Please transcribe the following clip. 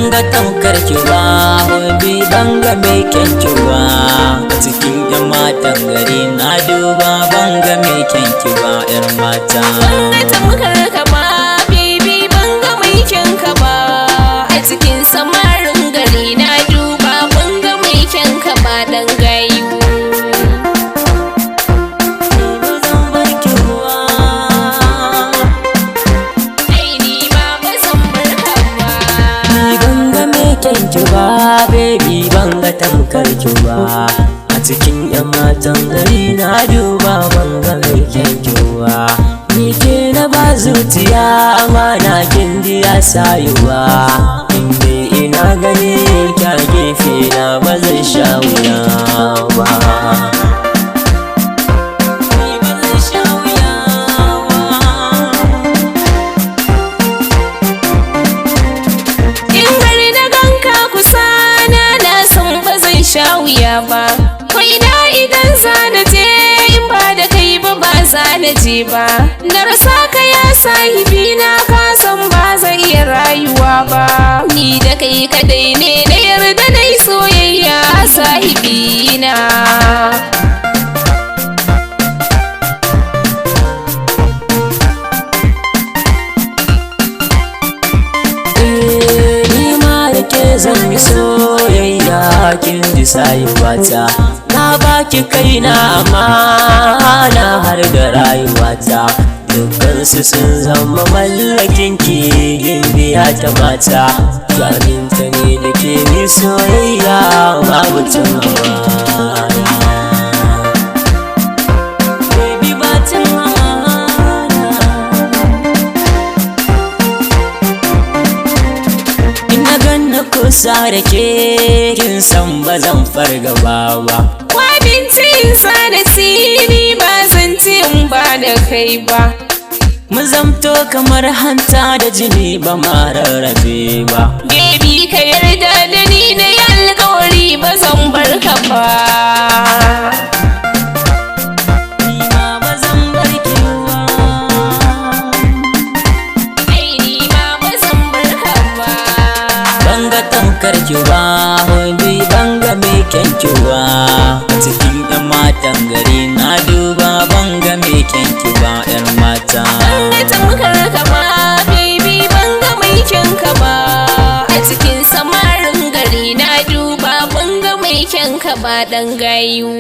banga tamkar ki ba, hobi banga mai kyan ki ba. A cikin yan matan gari na duba banga mai kyan ki ba, yar mata. Banga tamkar ka ba, baby banga mai kyan ka ba. A cikin samarin gari na duba banga mai kyan ka ba dan gayu. Ki ba baby banga tamkar ki ba, a cikin yan matan gari na duba banga mai kyan ki ba. Ni ke na ba zuciya amana kin diya sayuwa, inda ina gani kya gefe na ba zai sha wuya ba. Sha wuya ba kai na idan zana je, in ba da kai ba ba zana je ba. Na rasa ka ya sahibi na, ka san ba zan iya rayuwa ba. Ni da kai kadai ne na yarda na yi soyayya sahibi na. Zan yi soyayya kin ji sayuwata, na baki kaina amana har da rayuwata. Dukkansu sun zama mallakin ki, gimbiya ta mata. Jaminta ne da ke ni soyayya babu tunawa. Kusa da ke kin san ba zan fargaba ba. Wabincin sa da sini ba zan ci in ba da kai ba. Mu zamto kamar hanta da jini ba ma rarrabe ba. Baby ka yarda da ni na yi alkawari ba zan bar ka ba. Ki ba hobi banga mai kyan ki ba, a cikin yan matan gari na duba banga mai kyan ki ba, yar mata. Banga tamkar ka ba, baby banga mai kyan ka ba. A cikin samarin gari na duba banga mai kyan ka ba dan gayu.